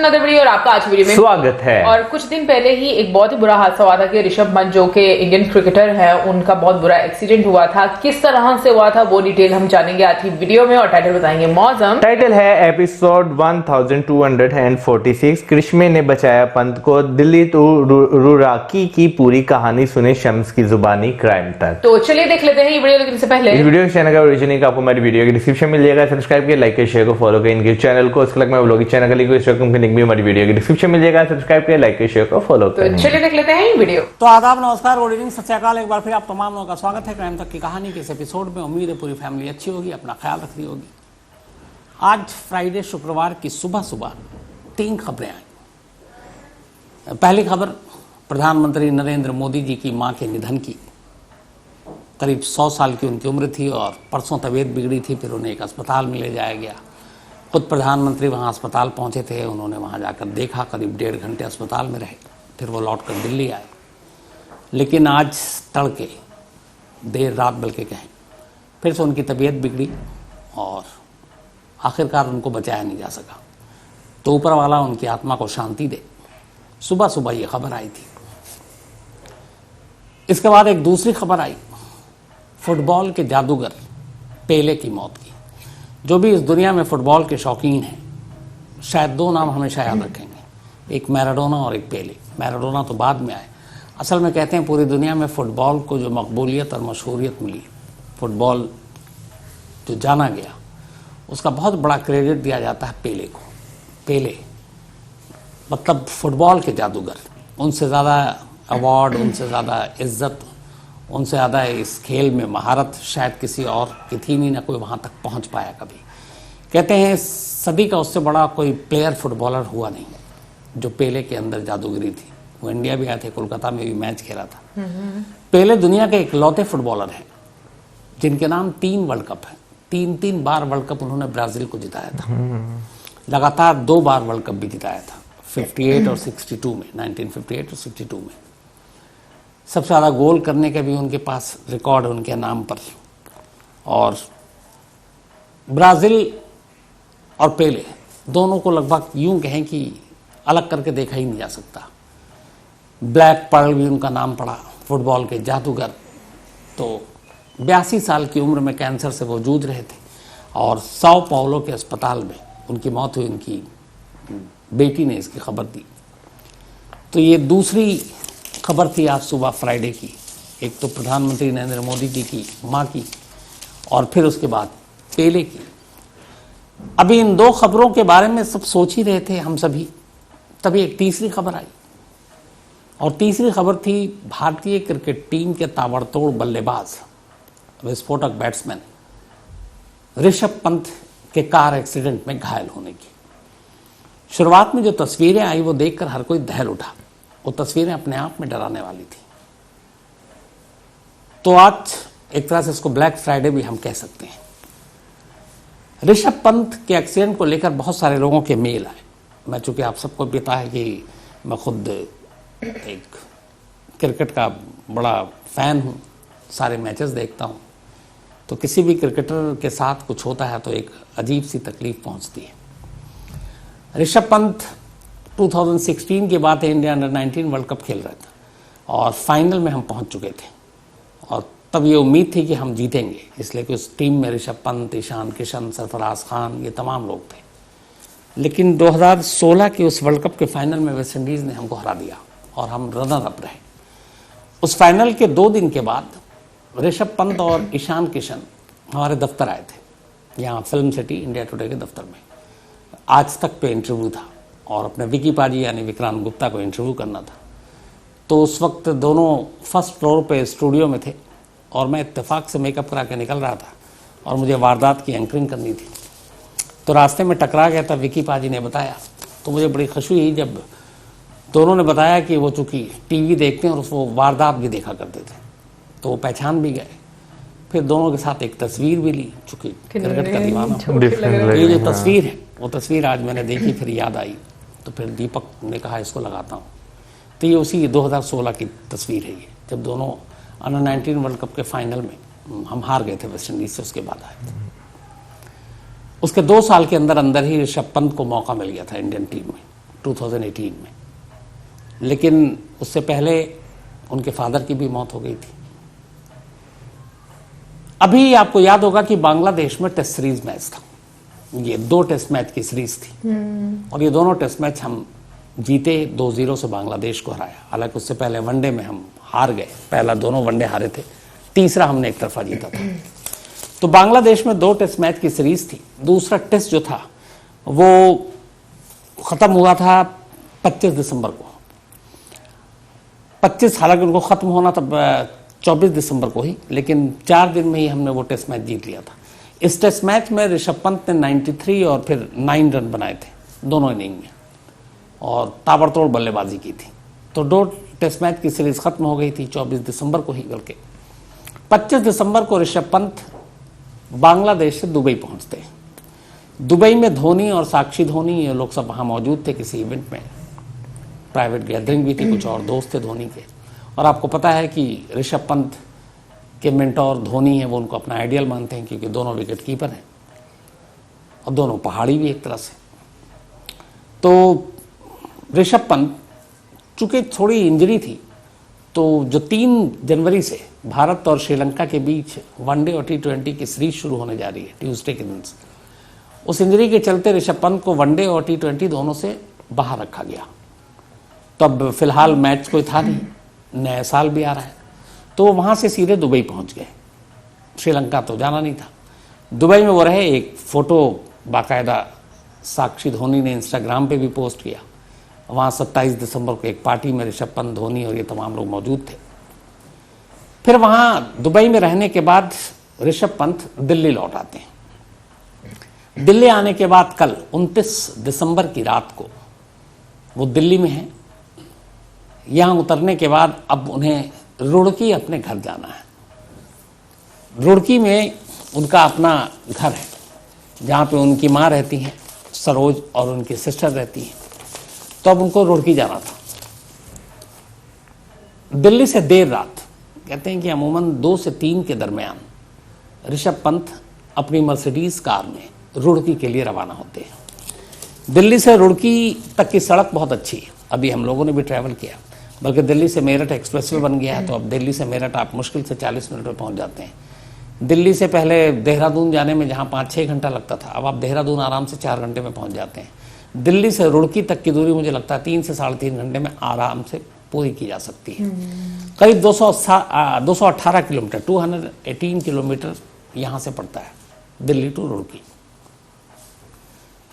Another video और आपका आज वीडियो में स्वागत है। और कुछ दिन पहले ही एक बहुत ही बुरा हादसा हुआ था कि ऋषभ पंत जो के इंडियन क्रिकेटर है उनका बहुत बुरा एक्सीडेंट हुआ था। किस तरह से हुआ था वो डिटेल हम जानेंगे आज की वीडियो में और टाइटल बताएंगे मौसम। टाइटल है एपिसोड 1246। कृष्मे ने बचाया पंत को, दिल्ली टू रुड़ाकी की पूरी कहानी सुने शम्स की जुबानी क्राइम तक। तो चलिए देख लेते हैं ये वीडियो। लेकिन इससे पहले इस वीडियो के चैनल का ओरिजिनल आपको हमारी वीडियो की डिस्क्रिप्शन में मिल जाएगा। सब्सक्राइब करिए, लाइक करिए, शेयर को फॉलो करिए इनके चैनल को। उसके मैं ब्लॉगिंग चैनल का लिंक लिंक भी हमारी वीडियो की डिस्क्रिप्शन में मिल जाएगा। सब्सक्राइब करिए, लाइक करिए, शेयर को फॉलो करिए। तो चलिए देख लेते हैं ये वीडियो। तो आदाब, नमस्कार, गुड इवनिंग, सत श्री अकाल। एक बार फिर आप तमाम लोगों का स्वागत है क्राइम तक की कहानी के इस एपिसोड में। उम्मीद है पूरी फैमिली अच्छी होगी, अपना ख्याल रख रही होगी। आज फ्राइडे शुक्रवार की सुबह सुबह 3 खबरें आई। पहली खबर प्रधानमंत्री नरेंद्र मोदी जी की मां के निधन की। करीब 100 साल की उनकी उम्र थी और परसों तबीयत बिगड़ी थी, फिर उन्हें एक अस्पताल में ले जाया गया। खुद प्रधानमंत्री वहां अस्पताल पहुंचे थे, उन्होंने वहां जाकर देखा, करीब 1.5 घंटे अस्पताल में रहे, फिर वो लौटकर दिल्ली आए। लेकिन आज तड़के देर रात बल्कि कहें फिर से उनकी तबीयत बिगड़ी और आखिरकार उनको बचाया नहीं जा सका। तो ऊपर वाला उनकी आत्मा को शांति दे। सुबह सुबह ये खबर आई थी। इसके बाद एक दूसरी खबर आई, फुटबॉल के जादूगर पेले की मौत की। जो भी इस दुनिया में फुटबॉल के शौकीन हैं शायद 2 नाम हमेशा याद रखेंगे, एक मैराडोना और एक पेले। मैराडोना तो बाद में आए। असल में कहते हैं पूरी दुनिया में फुटबॉल को जो मकबूलियत और मशहूरियत मिली, फुटबॉल जो जाना गया, उसका बहुत बड़ा क्रेडिट दिया जाता है पेले को। पेले मतलब फुटबॉल के जादूगर। उनसे ज़्यादा अवार्ड, उनसे ज़्यादा इज्जत, उनसे ज़्यादा इस खेल में महारत शायद किसी और की थी नहीं, ना कोई वहाँ तक पहुँच पाया कभी। कहते हैं सदी का उससे बड़ा कोई प्लेयर फुटबॉलर हुआ नहीं जो पेले के अंदर जादूगरी थी। वो इंडिया भी आए थे, कोलकाता में भी मैच खेला था। पेले दुनिया के इकलौते फुटबॉलर हैं जिनके नाम 3 वर्ल्ड कप हैं। 3 बार वर्ल्ड कप उन्होंने ब्राजील को जिताया था। लगातार 2 बार वर्ल्ड कप भी जिताया था, 58 और 62 में, 1958 और 62 में। सबसे ज़्यादा गोल करने के भी उनके पास रिकॉर्ड है उनके नाम पर। और ब्राज़ील और पेले दोनों को लगभग यूं कहें कि अलग करके देखा ही नहीं जा सकता। ब्लैक पर्ल भी उनका नाम पड़ा, फुटबॉल के जादूगर। तो 82 साल की उम्र में कैंसर से वो जूझ रहे थे और साओ पाउलो के अस्पताल में उनकी मौत हुई। उनकी बेटी ने इसकी खबर दी। तो ये दूसरी खबर थी आज सुबह फ्राइडे की। एक तो प्रधानमंत्री नरेंद्र मोदी जी की मां की और फिर उसके बाद पेले की। अभी इन 2 खबरों के बारे में सब सोच ही रहे थे हम सभी, तभी एक तीसरी खबर आई। और तीसरी खबर थी भारतीय क्रिकेट टीम के ताबड़तोड़ बल्लेबाज, विस्फोटक बैट्समैन ऋषभ पंत के कार एक्सीडेंट में घायल होने की। शुरुआत में जो तस्वीरें आई वो देखकर हर कोई दहल उठा। वो तस्वीरें अपने आप में डराने वाली थी। तो आज एक तरह से इसको ब्लैक फ्राइडे भी हम कह सकते हैं। ऋषभ पंत के एक्सीडेंट को लेकर बहुत सारे लोगों के मेल आए। मैं, चूंकि आप सबको पता है कि मैं खुद एक क्रिकेट का बड़ा फैन हूँ, सारे मैचेस देखता हूँ, तो किसी भी क्रिकेटर के साथ कुछ होता है तो एक अजीब सी तकलीफ पहुँचती है। ऋषभ पंत 2016 की बात है, इंडिया अंडर 19 वर्ल्ड कप खेल रहा था और फाइनल में हम पहुंच चुके थे। और तब ये उम्मीद थी कि हम जीतेंगे, इसलिए कि उस टीम में ऋषभ पंत, ईशान किशन, सरफराज खान, ये तमाम लोग थे। लेकिन 2016 के उस वर्ल्ड कप के फाइनल में वेस्ट इंडीज़ ने हमको हरा दिया और हम रनर अप रहे। उस फाइनल के 2 दिन के बाद ऋषभ पंत और ईशान किशन हमारे दफ्तर आए थे, यहाँ फिल्म सिटी इंडिया टुडे के दफ्तर में। आज तक पे इंटरव्यू था और अपने विकी पाजी यानी विक्रांत गुप्ता को इंटरव्यू करना था। तो उस वक्त दोनों फर्स्ट फ्लोर पे स्टूडियो में थे और मैं इत्तेफाक से मेकअप करा के निकल रहा था और मुझे वारदात की एंकरिंग करनी थी। तो रास्ते में टकरा गया था, विकी पाजी ने बताया। तो मुझे बड़ी खुशी हुई जब दोनों ने बताया कि वो चूँकि टीवी देखते हैं और वो वारदात भी देखा करते थे, तो वो पहचान भी गए। फिर दोनों के साथ एक तस्वीर भी ली, चूँकि क्रिकेट का दीवाना। ये जो तस्वीर है वो तस्वीर आज मैंने देखी, फिर याद आई, तो फिर दीपक ने कहा इसको लगाता हूँ। तो ये उसी 2016 की तस्वीर है ये, जब दोनों अंडर 19 वर्ल्ड कप के फाइनल में हम हार गए थे वेस्ट इंडीज से, उसके बाद आए थे। उसके 2 साल के अंदर अंदर ही ऋषभ पंत को मौका मिल गया था इंडियन टीम में। 2018 में, लेकिन उससे पहले उनके फादर की भी मौत हो गई थी। अभी आपको याद होगा कि बांग्लादेश में टेस्ट सीरीज मैच था, ये 2 टेस्ट मैच की सीरीज थी और ये दोनों टेस्ट मैच हम जीते, 2-0 से बांग्लादेश को हराया। हालांकि उससे पहले वनडे में हम हार गए, पहला दोनों वनडे हारे थे, तीसरा हमने एक तरफा जीता था। तो बांग्लादेश में 2 टेस्ट मैच की सीरीज थी। दूसरा टेस्ट जो था वो खत्म हुआ था 25 दिसंबर को। 25 हालांकि उनको खत्म होना था 24 दिसंबर को ही, लेकिन 4 दिन में ही हमने वो टेस्ट मैच जीत लिया था। इस टेस्ट मैच में ऋषभ पंत ने 93 और फिर 9 रन बनाए थे दोनों इनिंग में और ताबड़तोड़ बल्लेबाजी की थी। तो 2 टेस्ट मैच की सीरीज खत्म हो गई थी 24 दिसंबर को ही, बल्कि 25 दिसंबर को ऋषभ पंत बांग्लादेश से दुबई पहुंचते हैं। दुबई में धोनी और साक्षी धोनी ये लोग सब वहां मौजूद थे किसी इवेंट में, प्राइवेट गैदरिंग भी थी, कुछ और दोस्त थे धोनी के। और आपको पता है कि ऋषभ पंत के मेंटोर धोनी है, वो उनको अपना आइडियल मानते हैं क्योंकि दोनों विकेट कीपर हैं और दोनों पहाड़ी भी एक तरह से। तो ऋषभ पंत चूंकि थोड़ी इंजरी थी, तो जो 3 जनवरी से भारत और श्रीलंका के बीच वनडे और T20 की सीरीज शुरू होने जा रही है ट्यूसडे के दिन से, उस इंजरी के चलते ऋषभ पंत को वनडे और T20 दोनों से बाहर रखा गया। तब फिलहाल मैच कोई था नहीं, नया साल भी आ रहा है, तो वहां से सीधे दुबई पहुंच गए। श्रीलंका तो जाना नहीं था, दुबई में वो रहे। एक फोटो बाकायदा साक्षी धोनी ने इंस्टाग्राम पे भी पोस्ट किया। वहां 27 दिसंबर को एक पार्टी में ऋषभ पंत, धोनी और ये तमाम लोग मौजूद थे। फिर वहां दुबई में रहने के बाद ऋषभ पंत दिल्ली लौट आते हैं। दिल्ली आने के बाद कल 29 दिसंबर की रात को वो दिल्ली में हैं। यहां उतरने के बाद अब उन्हें रुड़की अपने घर जाना है। रुड़की में उनका अपना घर है जहां पे उनकी मां रहती हैं सरोज और उनकी सिस्टर रहती हैं। तो अब उनको रुड़की जाना था। दिल्ली से देर रात, कहते हैं कि अमूमन 2 से 3 के दरमियान ऋषभ पंत अपनी मर्सिडीज कार में रुड़की के लिए रवाना होते हैं। दिल्ली से रुड़की तक की सड़क बहुत अच्छी है, अभी हम लोगों ने भी ट्रैवल किया, बल्कि दिल्ली से मेरठ एक्सप्रेसवे बन गया है। तो अब दिल्ली से मेरठ आप मुश्किल से 40 मिनट में पहुंच जाते हैं। दिल्ली से पहले देहरादून जाने में जहां 5-6 घंटा लगता था, अब आप देहरादून आराम से 4 घंटे में पहुंच जाते हैं। दिल्ली से रुड़की तक की दूरी मुझे लगता है 3 से 3.5 घंटे में आराम से पूरी की जा सकती है। करीब 218 किलोमीटर 218 किलोमीटर यहां से पड़ता है दिल्ली टू रुड़की।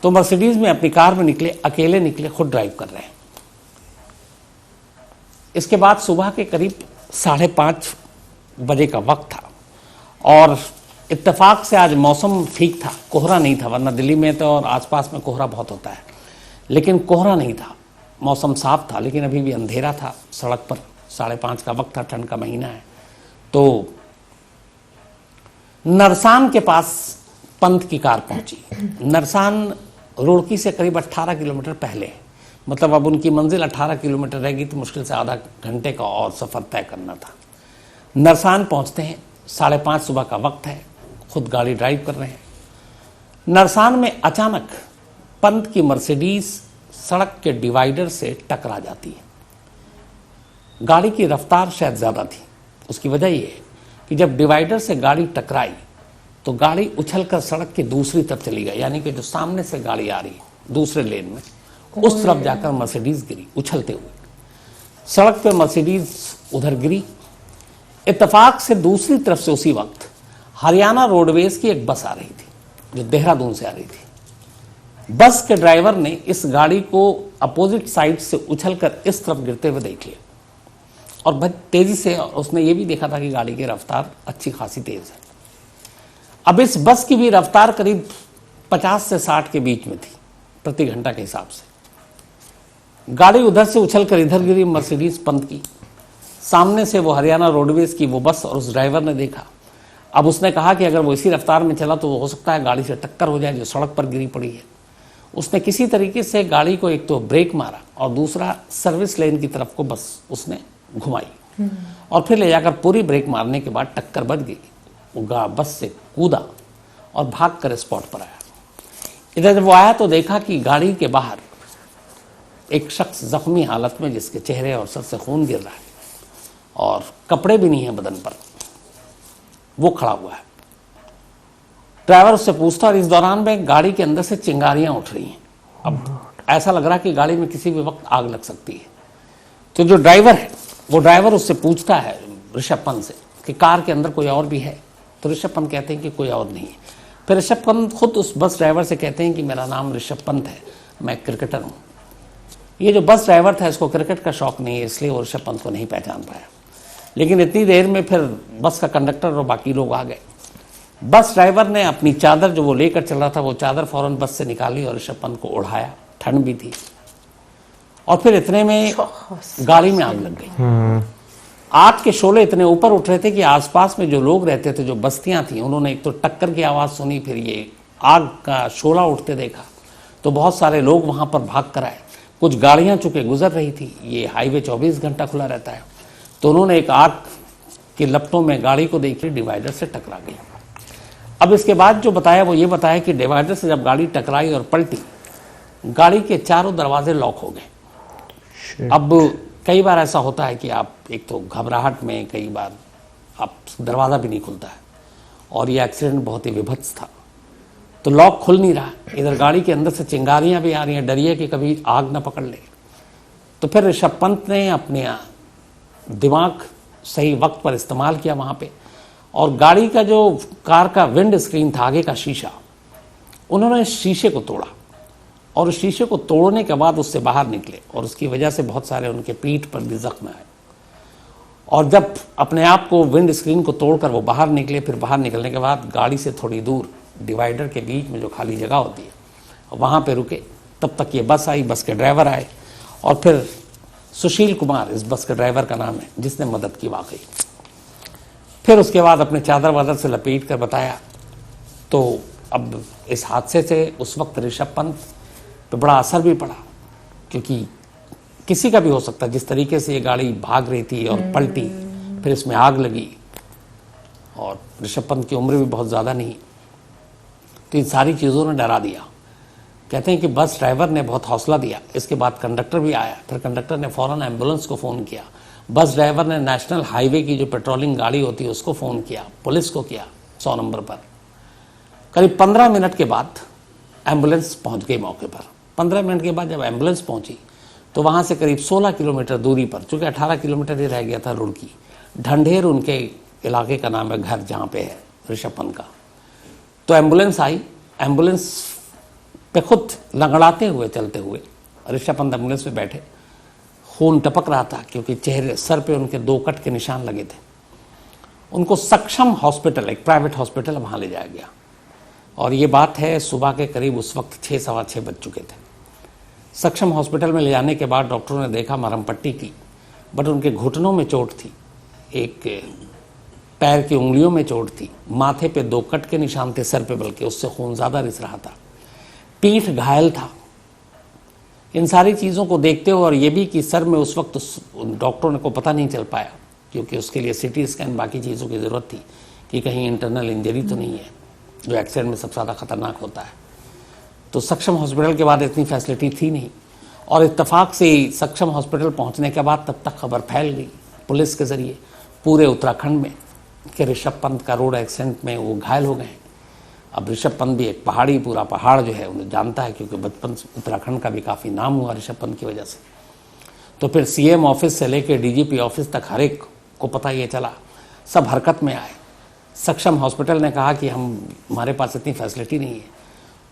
तो मर्सिडीज में अपनी कार में निकले, अकेले निकले, खुद ड्राइव कर रहे हैं। इसके बाद सुबह के करीब 5:30 बजे का वक्त था और इत्तेफाक से आज मौसम ठीक था, कोहरा नहीं था, वरना दिल्ली में तो और आसपास में कोहरा बहुत होता है, लेकिन कोहरा नहीं था, मौसम साफ था। लेकिन अभी भी अंधेरा था सड़क पर, 5:30 का वक्त था, ठंड का महीना है। तो नरसान के पास पंत की कार पहुंची। नरसान रुड़की से करीब 18 किलोमीटर पहले है, मतलब अब उनकी मंजिल 18 किलोमीटर रहेगी, तो मुश्किल से आधा घंटे का और सफर तय करना था। नरसान पहुंचते हैं, 5:30 सुबह का वक्त है, खुद गाड़ी ड्राइव कर रहे हैं। नरसान में अचानक पंत की मर्सिडीज सड़क के डिवाइडर से टकरा जाती है। गाड़ी की रफ्तार शायद ज्यादा थी, उसकी वजह यह है कि जब डिवाइडर से गाड़ी टकराई तो गाड़ी उछलकर सड़क की दूसरी तरफ चली गई, यानी कि जो सामने से गाड़ी आ रही है दूसरे लेन में, उस तरफ जाकर मर्सिडीज गिरी उछलते हुए। सड़क पे मर्सिडीज उधर गिरी। इत्तेफाक से दूसरी तरफ से उसी वक्त हरियाणा रोडवेज की एक बस आ रही थी जो देहरादून से आ रही थी। बस के ड्राइवर ने इस गाड़ी को अपोजिट साइड से उछलकर इस तरफ गिरते हुए देख लिया और बहुत तेजी से, उसने ये भी देखा था कि गाड़ी की रफ्तार अच्छी खासी तेज है। अब इस बस की भी रफ्तार करीब 50 से 60 के बीच में थी प्रति घंटा के हिसाब से। गाड़ी उधर से उछलकर इधर गिरी मर्सिडीज पंत की, सामने से वो हरियाणा रोडवेज की वो बस, और उस ड्राइवर ने देखा। अब उसने कहा कि अगर वो इसी रफ्तार में चला तो हो सकता है गाड़ी से टक्कर हो जाए जो सड़क पर गिरी पड़ी है। उसने किसी तरीके से गाड़ी को एक तो ब्रेक मारा और दूसरा सर्विस लेन की तरफ को बस उसने घुमाई और फिर ले जाकर पूरी ब्रेक मारने के बाद टक्कर बच गई। वो बस से कूदा और भागकर स्पॉट पर आया। इधर जब वो आया तो देखा कि गाड़ी के बाहर एक शख्स जख्मी हालत में जिसके चेहरे और सर से खून गिर रहा है और कपड़े भी नहीं है बदन पर, वो खड़ा हुआ है। ड्राइवर उससे पूछता और इस दौरान में गाड़ी के अंदर से चिंगारियां उठ रही हैं। अब ऐसा लग रहा है कि गाड़ी में किसी भी वक्त आग लग सकती है। तो जो ड्राइवर है वो ड्राइवर उससे पूछता है ऋषभ पंत से कि कार के अंदर कोई और भी है। तो ऋषभ पंत कहते हैं कि कोई और नहीं है। फिर ऋषभ पंत खुद उस बस ड्राइवर से कहते हैं कि मेरा नाम ऋषभ पंत है, मैं क्रिकेटर हूँ। ये जो बस ड्राइवर था इसको क्रिकेट का शौक नहीं है, इसलिए वो ऋषभ पंत को नहीं पहचान पाया। लेकिन इतनी देर में फिर बस का कंडक्टर और बाकी लोग आ गए। बस ड्राइवर ने अपनी चादर जो वो लेकर चल रहा था वो चादर फौरन बस से निकाली और ऋषभ पंत को उड़ाया, ठंड भी थी। और फिर इतने में गाड़ी में आग लग गई। आग के शोले इतने ऊपर उठ रहे थे कि आसपास में जो लोग रहते थे, जो बस्तियां थी, उन्होंने एक तो टक्कर की आवाज सुनी, फिर ये आग का शोला उठते देखा तो बहुत सारे लोग वहां पर भाग कर आए। कुछ गाड़ियां चूंकि गुजर रही थी, ये हाईवे 24 घंटा खुला रहता है, तो उन्होंने एक आग की लपटों में गाड़ी को देखी, डिवाइडर से टकरा गई। अब इसके बाद जो बताया वो ये बताया कि डिवाइडर से जब गाड़ी टकराई और पलटी, गाड़ी के चारों दरवाजे लॉक हो गए। अब कई बार ऐसा होता है कि आप एक तो घबराहट में कई बार आप दरवाज़ा भी नहीं खुलता है, और ये एक्सीडेंट बहुत ही विभत्स था। तो लॉक खुल नहीं रहा, इधर गाड़ी के अंदर से चिंगारियां भी आ रही हैं, डरिए कि कभी आग ना पकड़ ले। तो फिर ऋषभ पंत ने अपने दिमाग सही वक्त पर इस्तेमाल किया वहां पे, और गाड़ी का जो कार का विंड स्क्रीन था, आगे का शीशा, उन्होंने शीशे को तोड़ा और उस शीशे को तोड़ने के बाद उससे बाहर निकले, और उसकी वजह से बहुत सारे उनके पीठ पर भी जख्म आए। और जब अपने आप को विंड स्क्रीन को तोड़कर वो बाहर निकले, फिर बाहर निकलने के बाद गाड़ी से थोड़ी दूर डिवाइडर के बीच में जो खाली जगह होती है वहाँ पे रुके। तब तक ये बस आई, बस के ड्राइवर आए, और फिर सुशील कुमार इस बस के ड्राइवर का नाम है, जिसने मदद की वाकई। फिर उसके बाद अपने चादर वादर से लपेट कर बताया। तो अब इस हादसे से उस वक्त ऋषभ पंत पे बड़ा असर भी पड़ा, क्योंकि किसी का भी हो सकता है। जिस तरीके से ये गाड़ी भाग रही थी और पलटी, फिर इसमें आग लगी, और ऋषभ पंत की उम्र भी बहुत ज़्यादा नहीं, तो इन सारी चीज़ों ने डरा दिया। कहते हैं कि बस ड्राइवर ने बहुत हौसला दिया। इसके बाद कंडक्टर भी आया, फिर कंडक्टर ने फ़ौरन एम्बुलेंस को फ़ोन किया। बस ड्राइवर ने नेशनल हाईवे की जो पेट्रोलिंग गाड़ी होती है उसको फ़ोन किया, पुलिस को किया 100 नंबर पर। करीब 15 मिनट के बाद एम्बुलेंस पहुंच गई मौके पर। 15 मिनट के बाद जब एम्बुलेंस पहुंची तो वहां से करीब 16 किलोमीटर दूरी पर, चूँकि 18 किलोमीटर ही रह गया था रुड़की, ढंढेर उनके इलाके का नाम है, घर जहाँ पे है ऋषभ पंत का। तो एम्बुलेंस आई, एम्बुलेंस पे खुद लंगड़ाते हुए चलते हुए ऋषभ पंत एम्बुलेंस में बैठे। खून टपक रहा था क्योंकि चेहरे, सर पे उनके 2 कट के निशान लगे थे। उनको सक्षम हॉस्पिटल, एक प्राइवेट हॉस्पिटल, वहाँ ले जाया गया। और ये बात है सुबह के करीब उस वक्त 6 सवा 6 बज चुके थे। सक्षम हॉस्पिटल में ले जाने के बाद डॉक्टरों ने देखा, मरहम पट्टी की, बट उनके घुटनों में चोट थी, एक पैर की उंगलियों में चोट थी, माथे पे 2 कट के निशान थे, सर पे बल्कि उससे खून ज़्यादा रिस रहा था, पीठ घायल था। इन सारी चीज़ों को देखते हुए, और ये भी कि सर में उस वक्त डॉक्टरों को पता नहीं चल पाया, क्योंकि उसके लिए CT स्कैन बाकी चीज़ों की ज़रूरत थी कि कहीं इंटरनल इंजरी तो नहीं है, जो एक्सीडेंट में सबसे ज़्यादा खतरनाक होता है। तो सक्षम हॉस्पिटल के बाद इतनी फैसिलिटी थी नहीं, और इत्तेफाक से सक्षम हॉस्पिटल पहुंचने के बाद तब तक खबर फैल गई पुलिस के ज़रिए पूरे उत्तराखंड में कि ऋषभ पंत का रोड एक्सीडेंट में वो घायल हो गए। अब ऋषभ पंत भी एक पहाड़ी, पूरा पहाड़ जो है उन्हें जानता है, क्योंकि बचपन से उत्तराखंड का भी काफ़ी नाम हुआ ऋषभ पंत की वजह से। तो फिर CM ऑफिस से लेकर DGP ऑफिस तक हर एक को पता ये चला, सब हरकत में आए। सक्षम हॉस्पिटल ने कहा कि हमारे पास इतनी फैसिलिटी नहीं है,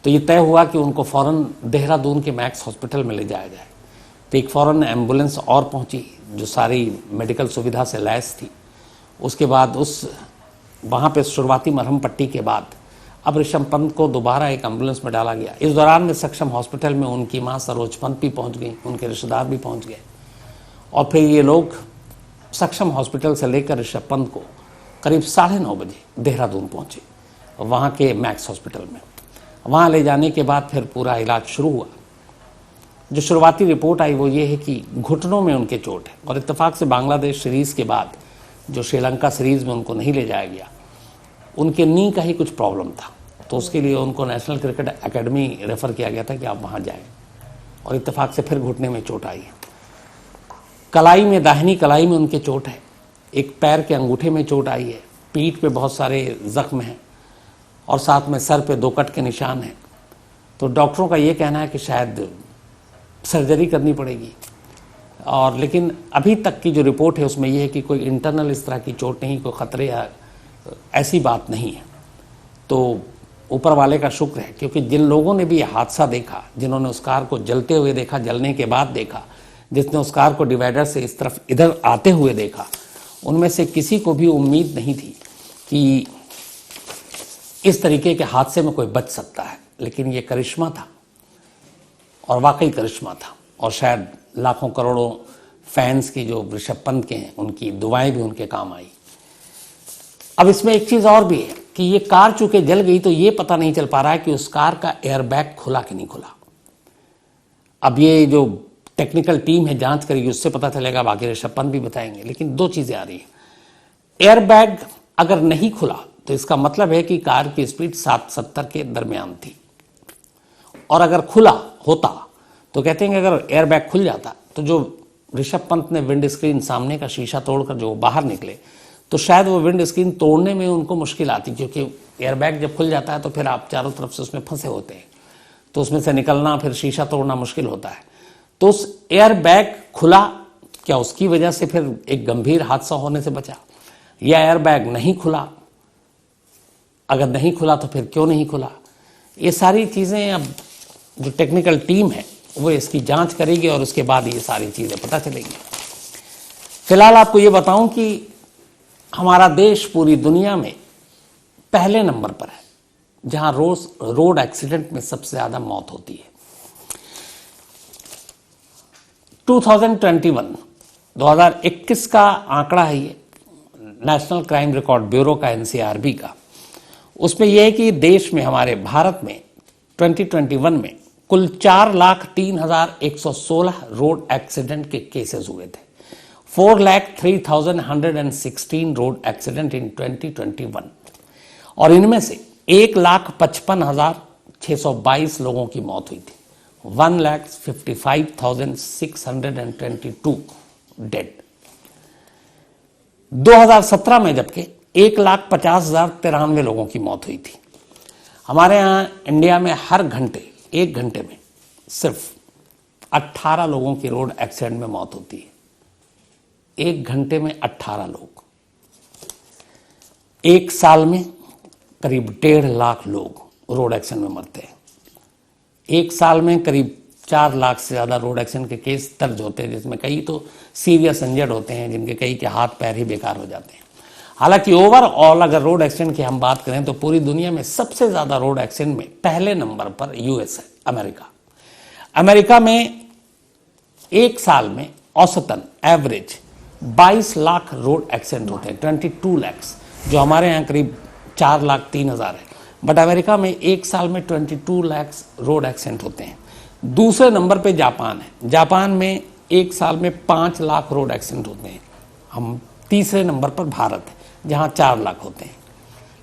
तो ये तय हुआ कि उनको फ़ौरन देहरादून के मैक्स हॉस्पिटल में ले जाया जाए। तो एक फ़ौरन एम्बुलेंस और पहुंची जो सारी मेडिकल सुविधा से लैस थी। उसके बाद वहाँ पे शुरुआती मरहम पट्टी के बाद अब ऋषभ पंत को दोबारा एक एम्बुलेंस में डाला गया। इस दौरान में सक्षम हॉस्पिटल में उनकी माँ सरोज पंत भी पहुँच गई, उनके रिश्तेदार भी पहुँच गए, और फिर ये लोग सक्षम हॉस्पिटल से लेकर ऋषभ पंत को करीब 9:30 बजे देहरादून पहुँचे, वहाँ के मैक्स हॉस्पिटल में। वहाँ ले जाने के बाद फिर पूरा इलाज शुरू हुआ। जो शुरुआती रिपोर्ट आई वो ये है कि घुटनों में उनके चोट है, और इत्तेफाक से बांग्लादेश सीरीज़ के बाद जो श्रीलंका सीरीज़ में उनको नहीं ले जाया गया, उनके नी का ही कुछ प्रॉब्लम था, तो उसके लिए उनको नेशनल क्रिकेट एकेडमी रेफ़र किया गया था कि आप वहाँ जाएं, और इत्तेफाक से फिर घुटने में चोट आई है। कलाई में, दाहिनी कलाई में उनके चोट है, एक पैर के अंगूठे में चोट आई है, पीठ पे बहुत सारे जख्म हैं और साथ में सर पे 2 कट के निशान हैं। तो डॉक्टरों का ये कहना है कि शायद सर्जरी करनी पड़ेगी। और लेकिन अभी तक की जो रिपोर्ट है उसमें यह है कि कोई इंटरनल इस तरह की चोट नहीं, कोई खतरे या ऐसी बात नहीं है। तो ऊपर वाले का शुक्र है, क्योंकि जिन लोगों ने भी यह हादसा देखा, जिन्होंने उस कार को जलते हुए देखा, जलने के बाद देखा, जिसने उस कार को डिवाइडर से इस तरफ इधर आते हुए देखा, उनमें से किसी को भी उम्मीद नहीं थी कि इस तरीके के हादसे में कोई बच सकता है। लेकिन ये करिश्मा था और वाकई करिश्मा था, और शायद लाखों करोड़ों फैंस की जो ऋषभ पंत के हैं उनकी दुआएं भी उनके काम आई। अब इसमें एक चीज और भी है कि ये कार चूंकि जल गई तो ये पता नहीं चल पा रहा है कि उस कार का एयरबैग खुला कि नहीं खुला। अब ये जो टेक्निकल टीम है जांच करेगी, उससे पता चलेगा, बाकी ऋषभ पंत भी बताएंगे। लेकिन 2 चीजें आ रही हैं। एयरबैग अगर नहीं खुला तो इसका मतलब है कि कार की स्पीड 60-70 के दरमियान थी, और अगर खुला होता तो कहते हैं कि अगर एयरबैग खुल जाता तो जो ऋषभ पंत ने विंड स्क्रीन सामने का शीशा तोड़कर जो बाहर निकले, तो शायद वो विंड स्क्रीन तोड़ने में उनको मुश्किल आती, क्योंकि एयरबैग जब खुल जाता है तो फिर आप चारों तरफ से उसमें फंसे होते हैं, तो उसमें से निकलना, फिर शीशा तोड़ना मुश्किल होता है। तो उस एयरबैग खुला, क्या उसकी वजह से फिर एक गंभीर हादसा होने से बचा, या एयरबैग नहीं खुला? अगर नहीं खुला तो फिर क्यों नहीं खुला? ये सारी चीजें अब जो टेक्निकल टीम है वो इसकी जांच करेगी और उसके बाद ये सारी चीजें पता चलेंगी। फिलहाल आपको ये बताऊं कि हमारा देश पूरी दुनिया में पहले नंबर पर है जहां रोड एक्सीडेंट में सबसे ज्यादा मौत होती है। 2021 का आंकड़ा है ये, नेशनल क्राइम रिकॉर्ड ब्यूरो का, एनसीआरबी का। उसमें यह है कि देश में, हमारे भारत में 2021 में कुल 4,03,116 रोड एक्सीडेंट के केसेस हुए थे। 4,03,116 रोड एक्सीडेंट इन 2021, और इनमें से 1,55,622 लोगों की मौत हुई थी। 1,55,622 डेड। 2017 में जबकि 1,50,093 लोगों की मौत हुई थी। हमारे यहाँ इंडिया में हर घंटे, 1 घंटे में सिर्फ 18 लोगों की रोड एक्सीडेंट में मौत होती है। 1 घंटे में 18 लोग। 1 साल में करीब 1.5 लाख लोग रोड एक्सीडेंट में मरते हैं। 1 साल में करीब 4 लाख से ज्यादा रोड एक्सीडेंट के केस दर्ज होते हैं, जिसमें कई तो सीरियस इंजर्ड होते हैं, जिनके कई के हाथ पैर ही बेकार हो जाते हैं। हालांकि ओवरऑल अगर रोड एक्सीडेंट की हम बात करें तो पूरी दुनिया में सबसे ज्यादा रोड एक्सीडेंट में पहले नंबर पर यूएस है, अमेरिका। अमेरिका में 1 साल में औसतन एवरेज 22 लाख रोड एक्सीडेंट होते हैं, 22 लाख, जो हमारे यहाँ करीब 4,03,000 है। बट अमेरिका में 1 साल में 22 लाख रोड एक्सीडेंट होते हैं। दूसरे नंबर पे जापान है। जापान में 1 साल में 5 लाख रोड एक्सीडेंट होते हैं। हम तीसरे नंबर पर भारत है, जहां 4 लाख होते हैं।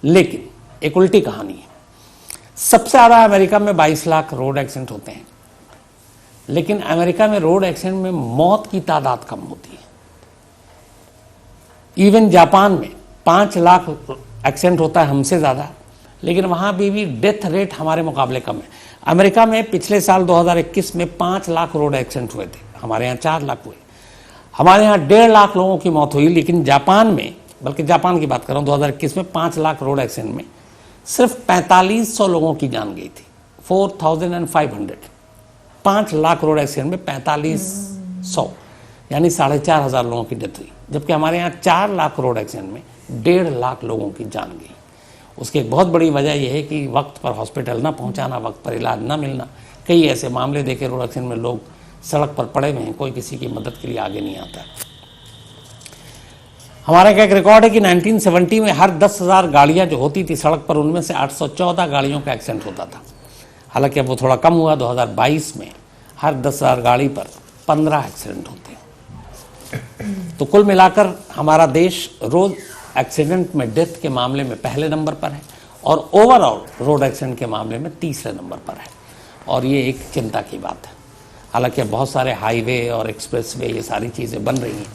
लेकिन एक उल्टी कहानी है। सबसे ज्यादा अमेरिका में 22 लाख रोड एक्सीडेंट होते हैं, लेकिन अमेरिका में रोड एक्सीडेंट में मौत की तादाद कम होती है। इवन जापान में 5 लाख एक्सीडेंट होता है, हमसे ज्यादा, लेकिन वहां भी डेथ रेट हमारे मुकाबले कम है। अमेरिका में पिछले साल 2021 में 5 लाख रोड एक्सीडेंट हुए थे, हमारे यहाँ 4 लाख हुए। हमारे यहाँ 1.5 लाख लोगों की मौत हुई, लेकिन जापान में, बल्कि जापान की बात कर रहा हूं, 2021 में 5 लाख रोड एक्सीडेंट में सिर्फ 4500 लोगों की जान गई थी। 4,500। 5 लाख रोड एक्सीडेंट में 4500, यानी 4,500 लोगों की डेथ हुई। जबकि हमारे यहाँ 4 लाख रोड एक्सीडेंट में 1.5 लाख लोगों की जान गई। उसकी एक बहुत बड़ी वजह यह है कि वक्त पर हॉस्पिटल ना पहुंचाना, वक्त पर इलाज ना मिलना। कई ऐसे मामले देखे रोड एक्सीडेंट में लोग सड़क पर पड़े हुए हैं, कोई किसी की मदद के लिए आगे नहीं आता। हमारा क्या एक रिकॉर्ड है कि 1970 में हर 10,000 गाड़ियां जो होती थी सड़क पर, उनमें से 814 गाड़ियों का एक्सीडेंट होता था। हालांकि अब वो थोड़ा कम हुआ। 2022 में हर 10,000 गाड़ी पर 15 एक्सीडेंट होते हैं। तो कुल मिलाकर हमारा देश रोड एक्सीडेंट में डेथ के मामले में पहले नंबर पर है, और ओवरऑल रोड एक्सीडेंट के मामले में तीसरे नंबर पर है, और ये एक चिंता की बात है। हालांकि अब बहुत सारे हाईवे और एक्सप्रेसवे ये सारी चीज़ें बन रही हैं,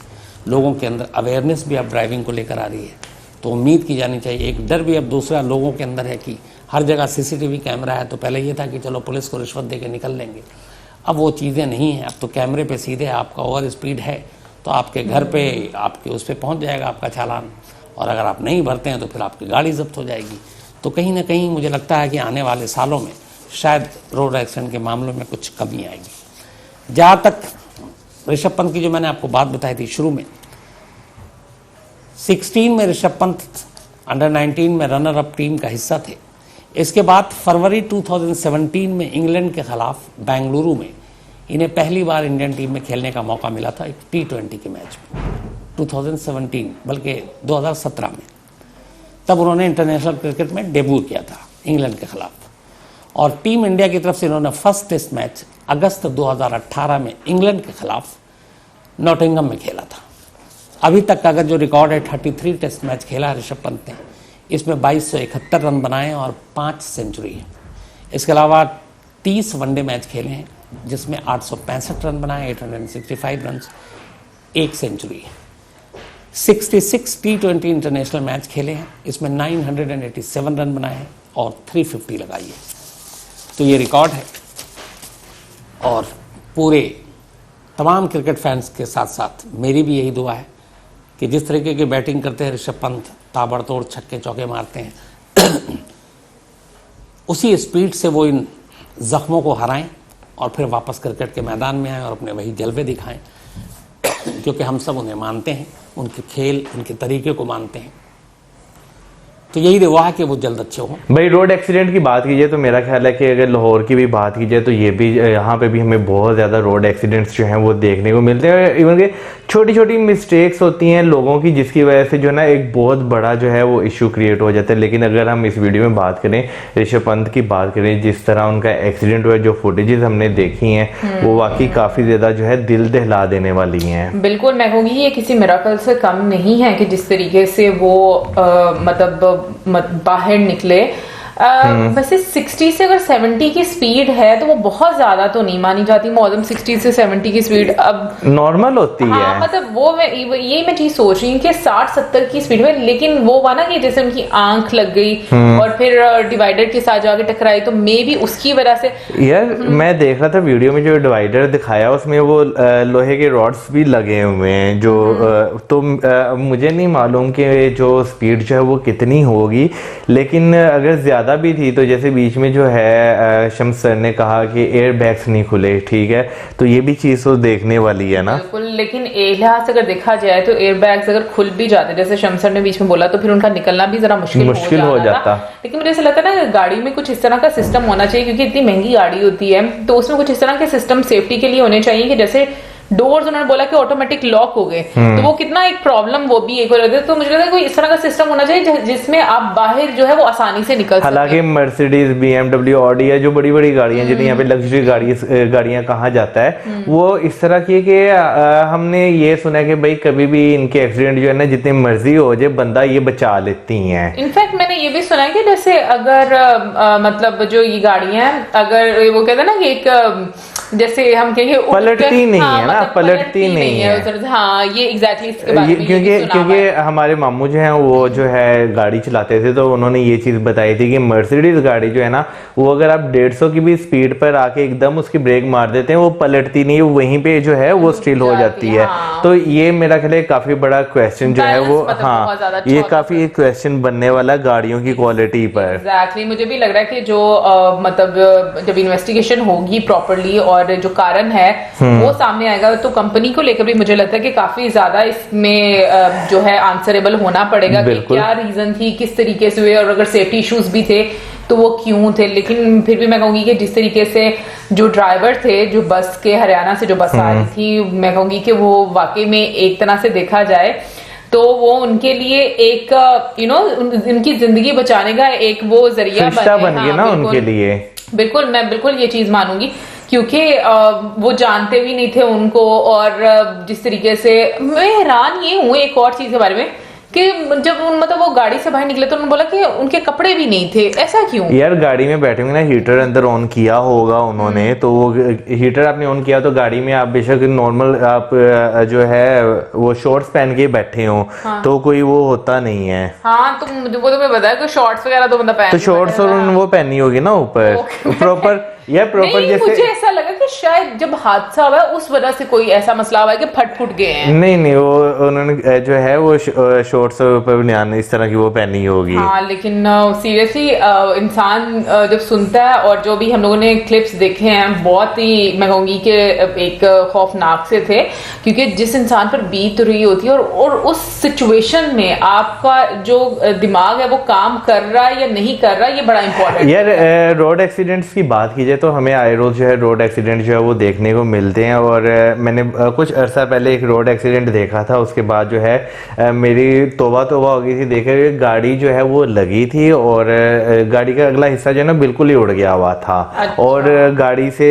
लोगों के अंदर अवेयरनेस भी अब ड्राइविंग को लेकर आ रही है, तो उम्मीद की जानी चाहिए। एक डर भी अब दूसरा लोगों के अंदर है कि हर जगह सीसीटीवी कैमरा है, तो पहले ये था कि चलो पुलिस को रिश्वत दे के निकल लेंगे, अब वो चीज़ें नहीं हैं। अब तो कैमरे पे सीधे आपका ओवर स्पीड है तो आपके घर पे आपके उस पर पहुँच जाएगा आपका चालान, और अगर आप नहीं भरते हैं तो फिर आपकी गाड़ी जब्त हो जाएगी। तो कहीं ना कहीं मुझे लगता है कि आने वाले सालों में शायद रोड एक्सीडेंट के मामलों में कुछ कमी आएगी। जहाँ तक ऋषभ पंत की जो मैंने आपको बात बताई थी शुरू में, 16 में ऋषभ पंत अंडर 19 में रनर अप टीम का हिस्सा थे। इसके बाद फरवरी 2017 में इंग्लैंड के खिलाफ बेंगलुरु में इन्हें पहली बार इंडियन टीम में खेलने का मौका मिला था, एक T20 के मैच में 2017, बल्कि 2017 में। तब उन्होंने इंटरनेशनल क्रिकेट में डेब्यू किया था इंग्लैंड के खिलाफ, और टीम इंडिया की तरफ से इन्होंने फर्स्ट टेस्ट मैच अगस्त 2018 में इंग्लैंड के खिलाफ नॉटिंघम में खेला था। अभी तक का अगर जो रिकॉर्ड है 33 टेस्ट मैच खेला ऋषभ पंत ने, इसमें 2271 रन बनाए और 5 सेंचुरी है। इसके अलावा 30 वनडे मैच खेले हैं जिसमें 865 रन बनाए, 865 रन, 1 सेंचुरी है। 66 T20 इंटरनेशनल मैच खेले हैं, इसमें 987 रन बनाए हैं और 350 लगाई है। तो ये रिकॉर्ड है, और पूरे तमाम क्रिकेट फैंस के साथ साथ मेरी भी यही दुआ है कि जिस तरीके की बैटिंग करते हैं ऋषभ पंत, ताबड़तोड़ छक्के चौके मारते हैं, उसी स्पीड से वो इन जख्मों को हराएं और फिर वापस क्रिकेट के मैदान में आएं और अपने वही जलवे दिखाएं, क्योंकि हम सब उन्हें मानते हैं, उनके खेल, उनके तरीके को मानते हैं। तो यही दुआ है कि वो जल्द अच्छे हों। भाई रोड एक्सीडेंट की बात कीजिए तो मेरा ख्याल है कि अगर लाहौर की भी बात की जाए तो ये भी, यहाँ पे भी हमें बहुत ज़्यादा रोड एक्सीडेंट्स जो हैं वो देखने को मिलते हैं। इवन के छोटी छोटी मिस्टेक्स होती हैं लोगों की, जिसकी वजह से जो है ना एक बहुत बड़ा जो है वो इशू क्रिएट हो जाता है। लेकिन अगर हम इस वीडियो में बात करें, ऋषभ पंत की बात करें, जिस तरह उनका एक्सीडेंट हुआ, जो फुटेजेस हमने देखी हैं वो वाकई काफ़ी ज़्यादा जो है दिल दहला देने वाली हैं। बिल्कुल, मैं कहूँगी ये किसी मिराकल से कम नहीं है कि जिस तरीके से वो मतलब बाहर निकले। वैसे 60 से अगर 70 की स्पीड है तो वो बहुत ज्यादा तो नहीं मानी जाती। मौजम 60 से 70 की स्पीड अब नॉर्मल होती है। मतलब वो यही मैं चीज सोच रही हूँ कि 60-70 की स्पीड में, लेकिन वो हुआ ना कि जैसे उनकी आंख लग गई और फिर डिवाइडर के साथ जाके टकराई, तो मे भी उसकी वजह से। यार मैं देख रहा था वीडियो में जो डिवाइडर दिखाया उसमें वो लोहे के रॉड्स भी लगे हुए हैं जो तो मुझे नहीं मालूम कि जो स्पीड जो है वो कितनी होगी, लेकिन अगर ज्यादा भी थी तो जैसे बीच में जो है शम्स सर ने कहा कि एयर बैग्स नहीं खुले, ठीक है, तो ये भी चीज तो देखने वाली है ना। बिल्कुल, लेकिन एक लिहाज से अगर देखा जाए तो एयर बैग्स अगर खुल भी जाते, जैसे शम्स सर ने बीच में बोला, तो फिर उनका निकलना भी जरा मुश्किल हो जाता। लेकिन मुझे ऐसा लगता है ना गाड़ी में कुछ इस तरह का सिस्टम होना चाहिए, क्योंकि इतनी महंगी गाड़ी होती है तो उसमें कुछ इस तरह के सिस्टम सेफ्टी के लिए होने चाहिए कि जैसे डोर्स उन्होंने बोला कि ऑटोमेटिक लॉक हो गए, तो वो कितना एक प्रॉब्लम वो भी एक हो जाता है। तो मुझे लगता है कोई इस तरह का सिस्टम होना चाहिए जिसमें आप बाहर जो है वो आसानी से निकल सकें। हालांकि मर्सिडीज, BMW, ऑडी है जो बड़ी बड़ी गाड़ियां जिन्हें यहाँ पे लग्जरी गाड़ियां कहा जाता है, वो इस तरह की कि हमने ये सुना है कि भाई कभी भी इनके एक्सीडेंट जो है ना जितनी मर्जी हो जाए बंदा ये बचा लेती हैं। इनफैक्ट मैंने ये भी सुना है कि जैसे अगर मतलब जो ये गाड़ियां अगर वो कहते हैं ना कि एक जैसे हम कहेंगे पलटती नहीं है ना, पलटती नहीं है। हाँ, ये एग्जैक्टली इसके बारे में क्योंकि हमारे मामू जो हैं वो जो है गाड़ी चलाते थे तो उन्होंने ये चीज बताई थी कि मर्सिडीज गाड़ी जो है ना वो अगर आप 150 की भी स्पीड पर आके एकदम उसकी ब्रेक मार देते हैं वो पलटती नहीं, वहीं पे जो है वो स्टिल हो जाती है। तो ये मेरा ख्याल है काफी बड़ा क्वेश्चन जो है वो, हाँ ये काफी क्वेश्चन बनने वाला गाड़ियों की क्वालिटी पर। एग्जैक्टली, मुझे भी लग रहा है कि जो मतलब जब इन्वेस्टिगेशन होगी प्रॉपरली और जो कारण है वो सामने आएगा तो कंपनी को लेकर भी मुझे लगता है कि काफी ज्यादा इसमें जो है आंसरेबल होना पड़ेगा कि क्या रीजन थी, किस तरीके से हुए, और अगर सेफ्टी इश्यूज भी थे तो वो क्यों थे। लेकिन फिर भी मैं कहूंगी कि जिस तरीके से जो ड्राइवर थे, जो बस के हरियाणा से जो बस आ रही थी, मैं कहूंगी कि वो वाकई में एक तरह से देखा जाए तो वो उनके लिए एक उनकी जिंदगी बचाने का एक वो जरिया बन गया ना उनके लिए। बिल्कुल, मैं बिल्कुल ये चीज मानूंगी, क्योंकि वो जानते भी नहीं थे उनको, और जिस तरीके से मैं हैरान ये हूँ एक और चीज के बारे में कि जब मतलब वो गाड़ी से बाहर निकले तो उन्होंने बोला कि उनके कपड़े भी नहीं थे, ऐसा क्यों? यार गाड़ी में बैठे हुए ना, हीटर अंदर ऑन किया होगा उन्होंने, तो वो हीटर आपने ऑन किया तो गाड़ी में आप बेशक नॉर्मल आप जो है वो शॉर्ट्स पहन के बैठे हो, तो कोई वो होता नहीं है। हाँ तो वो तो मैं बताया कि शॉर्ट्स वगैरह तो बंदा पहन तो शॉर्ट्स और वो पहनी होगी ना ऊपर प्रॉपर, या प्रॉपर नहीं, जैसे मुझे ऐसा लगा कि शायद जब हादसा हुआ है उस वजह से कोई ऐसा मसला हुआ है कि फट गए हैं। नहीं वो उन्होंने जो है वो शॉर्ट्स पर बनियान इस तरह की वो पहनी होगी। हाँ लेकिन सीरियसली इंसान जब सुनता है, और जो भी हम लोगों ने क्लिप्स देखे हैं बहुत ही मैं कहूंगी कि एक खौफनाक से थे, क्योंकि जिस इंसान पर बीत रही होती है और उस सिचुएशन में आपका जो दिमाग है वो काम कर रहा है या नहीं कर रहा है, ये बड़ा इंपॉर्टेंट है। यार रोड एक्सीडेंट्स की बात की जाए तो हमें आए रोज जो है रोड एक्सीडेंट जो है वो देखने को मिलते हैं, और मैंने कुछ अरसा पहले एक रोड एक्सीडेंट देखा था, उसके बाद जो है मेरी तौबा हो गई थी देखे, गाड़ी जो है वो लगी थी और गाड़ी का अगला हिस्सा जो है ना बिल्कुल ही उड़ गया हुआ था। अच्छा। और गाड़ी से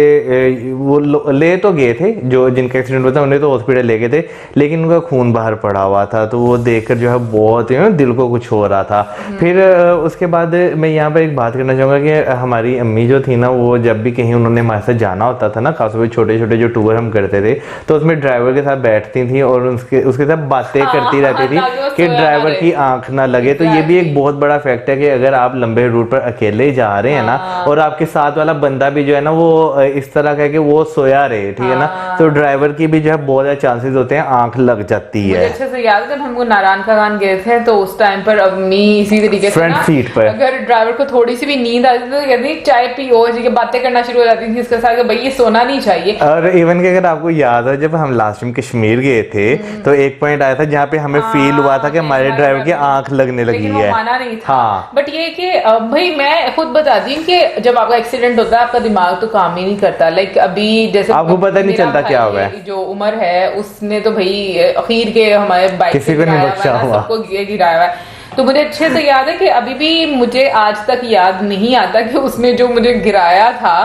वो ले तो गए थे, जो जिनका एक्सीडेंट हुआ था उन्हें तो हॉस्पिटल ले गए थे, लेकिन उनका खून बाहर पड़ा हुआ था, तो वो देखकर जो है बहुत दिल को कुछ हो रहा था। फिर उसके बाद मैं यहाँ पर एक बात करना चाहूंगा कि हमारी अम्मी जो थी ना, वो जब भी कहीं उन्होंने हमारे साथ जाना होता था ना, खासतौर पर छोटे छोटे जो टूर हम करते थे, तो उसमें ड्राइवर के साथ बैठती थी और उसके साथ बातें करती रहती थी कि ड्राइवर की आंख ना लगे। तो ये भी एक बहुत बड़ा फैक्ट है कि अगर आप लंबे रूट पर अकेले जा रहे हैं ना, और आपके साथ वाला बंदा भी जो है ना वो इस तरह का है कि वो सोया रहे, ठीक है ना, तो ड्राइवर की भी जो है बहुत ज्यादा चांसेस होते हैं आंख लग जाती है। अच्छे से याद है जब हम नारायण का गान गए थे, तो उस टाइम पर अम्मी इसी तरीके से फ्रंट सीट पर अगर ड्राइवर को थोड़ी सी भी नींद आती थी तो कहती चाय पियो जी के बातें करना शुरू हो जाती थी इसके साथ कि भाई ये सोना नहीं चाहिए। और इवन कि अगर आपको याद है जब हम लास्ट टाइम कश्मीर गए थे तो एक पॉइंट आया था जहाँ पे हमें फील हुआ था कि हमारे ड्राइवर की आंख लगने लगी लेकिन वो है। माना नहीं था। हाँ। बट ये कि भाई मैं खुद बताती हूँ कि जब आपका एक्सीडेंट होता है आपका दिमाग तो काम ही नहीं करता। लाइक अभी जैसे आपको पता नहीं चलता क्या हुआ है। जो उमर है उसने तो भाई अखीर के हमारे बाइक किसी को नहीं बख्शा हुआ, सबको गिराया हुआ है। तो मुझे अच्छे से याद है कि अभी भी मुझे आज तक याद नहीं आता कि उसने जो मुझे गिराया था,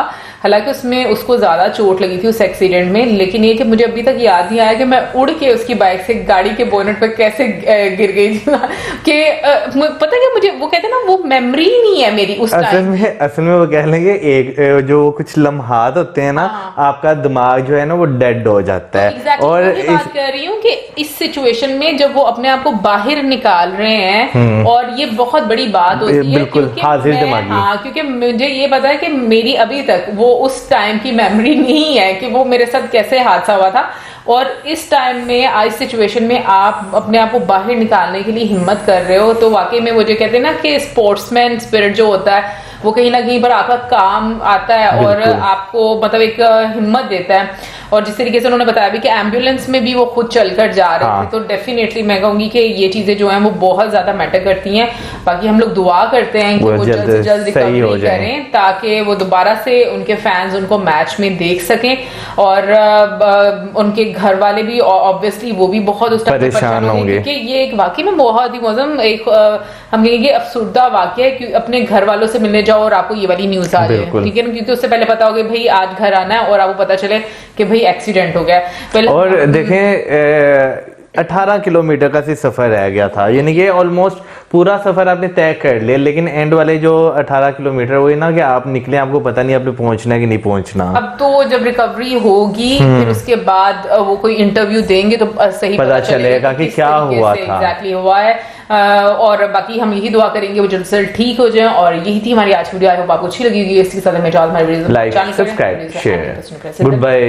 हालांकि उसमें उसको ज्यादा चोट लगी थी उस एक्सीडेंट में, लेकिन ये कि मुझे अभी तक याद नहीं आया कि मैं उड़ के उसकी बाइक से गाड़ी के बोनेट पर कैसे गिर गई थी कि पता है मुझे वो कहते हैं ना वो मेमोरी नहीं है मेरी उस टाइम। असल में वो कह लेंगे एक जो कुछ लम्हात होते हैं ना, आपका दिमाग जो है ना वो डेड हो जाता है। exactly, और बात कर रही हूँ कि इस सिचुएशन में जब वो अपने आप को बाहर निकाल रहे हैं, और ये बहुत बड़ी बात होती है बिल्कुल हाजिर दिमागी। हाँ, क्योंकि मुझे ये पता है कि मेरी अभी तक वो उस टाइम की मेमोरी नहीं है कि वो मेरे साथ कैसे हादसा हुआ था। और इस टाइम में आज सिचुएशन में आप अपने आप को बाहर निकालने के लिए हिम्मत कर रहे हो, तो वाकई में वो जो कहते हैं ना कि स्पोर्ट्समैन स्पिरिट जो होता है वो कहीं ना कहीं पर आपका काम आता है और आपको मतलब एक हिम्मत देता है। और जिस तरीके से उन्होंने बताया भी कि एम्बुलेंस में भी वो खुद चलकर जा रहे थे, तो डेफिनेटली मैं कहूंगी कि ये चीजें जो हैं वो बहुत ज्यादा मैटर करती हैं। बाकी हम लोग दुआ करते हैं कि वो जल्द से जल्द रिकवरी करें ताकि वो दोबारा से उनके फैंस उनको मैच में देख सकें, और उनके घर वाले भी ऑब्वियसली वो भी बहुत उस टाइम परेशान होंगे, क्योंकि ये एक वाकई में बहुत ही मौसम एक हम कहेंगे अफसुर्दा वाकया है कि अपने घर वालों से मिलने जाओ और आपको ये वाली न्यूज आ जाए, ठीक है ना, क्योंकि उससे पहले पता हो गया भाई आज घर आना है और आपको पता चले कि भाई एक्सीडेंट हो गया। पहले और देखें 18 किलोमीटर का सी सफर रह गया था, यानी कि ऑलमोस्ट पूरा सफर आपने तय कर लिया, लेकिन एंड वाले जो 18 किलोमीटर वही ना कि आप निकले आपको पता नहीं आपने पहुंचना है कि नहीं पहुंचना। अब तो जब रिकवरी होगी फिर उसके बाद वो कोई इंटरव्यू देंगे तो सही पता चलेगा कि क्या हुआ था, एग्जैक्टली हुआ है। और बाकी हम यही दुआ करेंगे वो जल्द से ठीक हो जाए। और यही थी हमारी आज की वीडियो, आई होप आपको अच्छी लगी होगी। इसके साथ हमें हमारे like subscribe share, good bye.